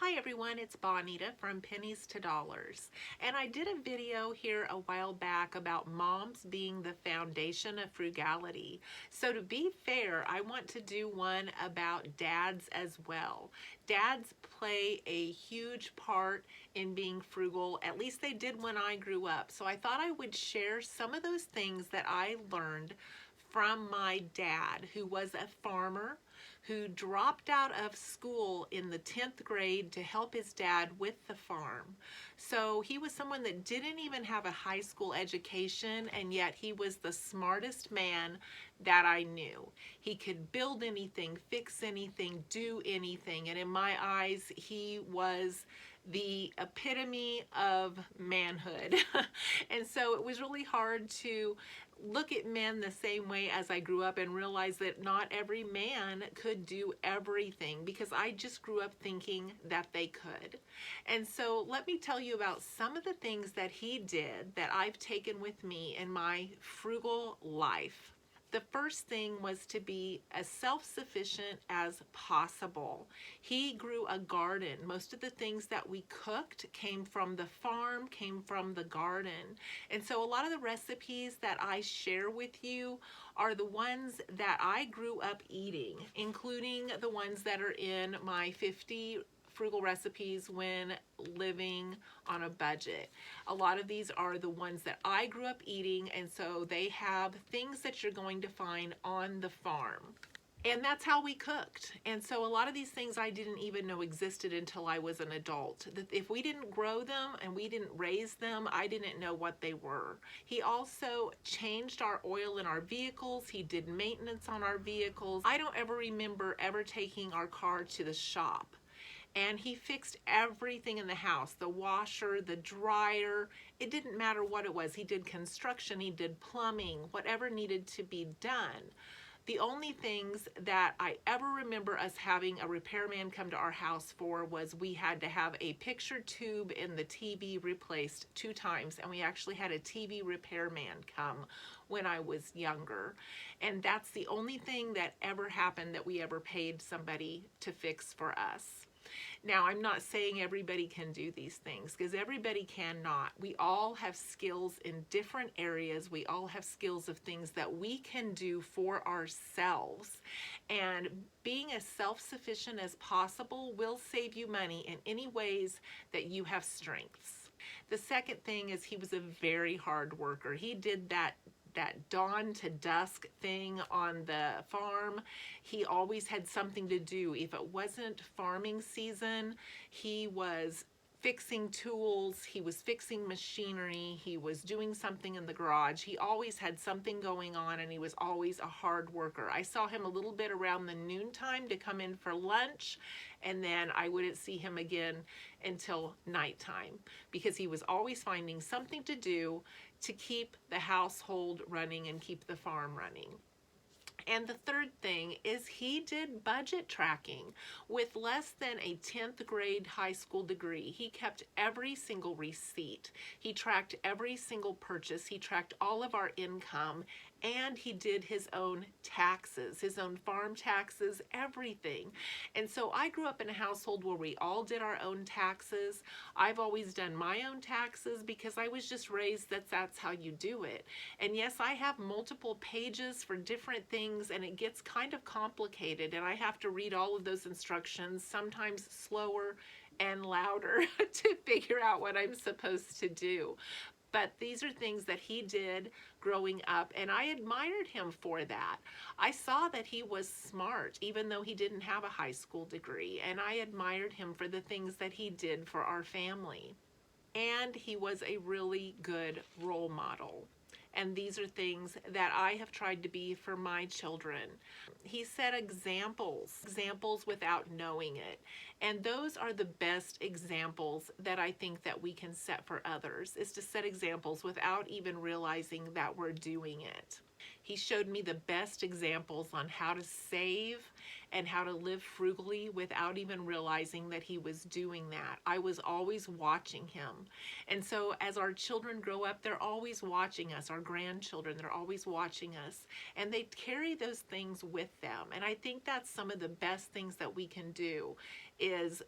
Hi everyone, it's Bonita from Pennies to Dollars. And I did a video here a while back about moms being the foundation of frugality. So to be fair, I want to do one about dads as well. Dads play a huge part in being frugal, at least they did when I grew up. So I thought I would share some of those things that I learned from my dad, who was a farmer, who dropped out of school in the 10th grade to help his dad with the farm. So he was someone that didn't even have a high school education, and yet he was the smartest man that I knew. He could build anything, fix anything, do anything, and in my eyes, he was the epitome of manhood. And so it was really hard to look at men the same way as I grew up and realize that not every man could do everything, because I just grew up thinking that they could. And so let me tell you about some of the things that he did that I've taken with me in my frugal life. The first thing was to be as self-sufficient as possible. He grew a garden. Most of the things that we cooked came from the farm, came from the garden. And so a lot of the recipes that I share with you are the ones that I grew up eating, including the ones that are in my 50 frugal recipes when living on a budget. A lot of these are the ones that I grew up eating, and so they have things that you're going to find on the farm. And that's how we cooked. And so a lot of these things I didn't even know existed until I was an adult. If we didn't grow them and we didn't raise them, I didn't know what they were. He also changed our oil in our vehicles. He did maintenance on our vehicles. I don't ever remember ever taking our car to the shop. And he fixed everything in the house, the washer, the dryer. It didn't matter what it was. He did construction, he did plumbing, whatever needed to be done. The only things that I ever remember us having a repairman come to our house for was we had to have a picture tube in the TV replaced 2 times, and we actually had a TV repairman come when I was younger. And that's the only thing that ever happened that we ever paid somebody to fix for us. Now, I'm not saying everybody can do these things, because everybody cannot. We all have skills in different areas. We all have skills of things that we can do for ourselves. And being as self-sufficient as possible will save you money in any ways that you have strengths. The second thing is he was a very hard worker. He did that dawn to dusk thing on the farm. He always had something to do. If it wasn't farming season, he was fixing tools, he was fixing machinery, he was doing something in the garage. He always had something going on, and he was always a hard worker. I saw him a little bit around the noontime to come in for lunch, and then I wouldn't see him again until nighttime, because he was always finding something to do to keep the household running and keep the farm running. And the third thing is he did budget tracking. With less than a 10th grade high school degree, he kept every single receipt. He tracked every single purchase. He tracked all of our income, and he did his own taxes, his own farm taxes, everything. And so I grew up in a household where we all did our own taxes. I've always done my own taxes because I was just raised that that's how you do it. And yes, I have multiple pages for different things, and it gets kind of complicated, and I have to read all of those instructions, sometimes slower and louder to figure out what I'm supposed to do. But these are things that he did growing up, and I admired him for that. I saw that he was smart, even though he didn't have a high school degree, and I admired him for the things that he did for our family. And he was a really good role model. And these are things that I have tried to be for my children. He set examples without knowing it. And those are the best examples that I think that we can set for others, is to set examples without even realizing that we're doing it. He showed me the best examples on how to save and how to live frugally without even realizing that he was doing that. I was always watching him. And so as our children grow up, they're always watching us. Our grandchildren, they're always watching us. And they carry those things with them. And I think that's some of the best things that we can do, is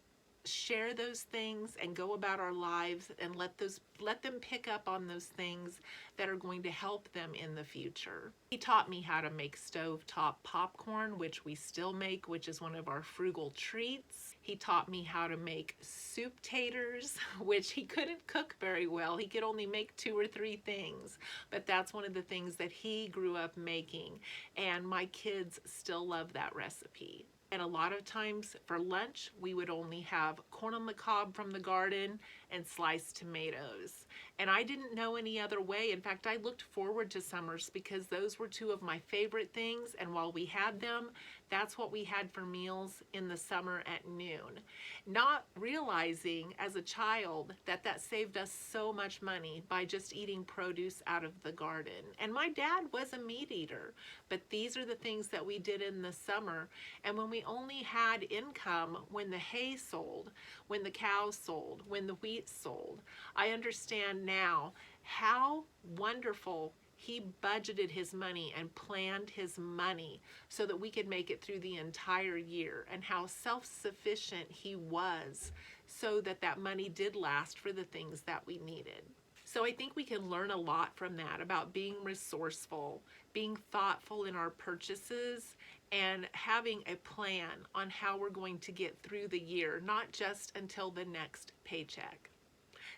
share those things and go about our lives and let them pick up on those things that are going to help them in the future. He taught me how to make stovetop popcorn, which we still make, which is one of our frugal treats. He taught me how to make soup taters, which he couldn't cook very well. He could only make 2 or 3 things, but that's one of the things that he grew up making, and my kids still love that recipe. And a lot of times for lunch, we would only have corn on the cob from the garden and sliced tomatoes. And I didn't know any other way. In fact, I looked forward to summers because those were 2 of my favorite things. And while we had them, that's what we had for meals in the summer at noon. Not realizing as a child that that saved us so much money by just eating produce out of the garden. And my dad was a meat eater, but these are the things that we did in the summer. And when we only had income when the hay sold, when the cows sold, when the wheat sold, I understand now how wonderful he budgeted his money and planned his money so that we could make it through the entire year, and how self-sufficient he was so that that money did last for the things that we needed. So I think we can learn a lot from that about being resourceful, being thoughtful in our purchases, and having a plan on how we're going to get through the year, not just until the next paycheck.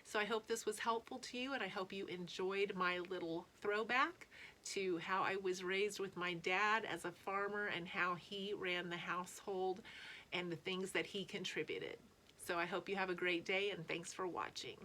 So I hope this was helpful to you, and I hope you enjoyed my little throwback to how I was raised with my dad as a farmer and how he ran the household and the things that he contributed. So I hope you have a great day, and thanks for watching.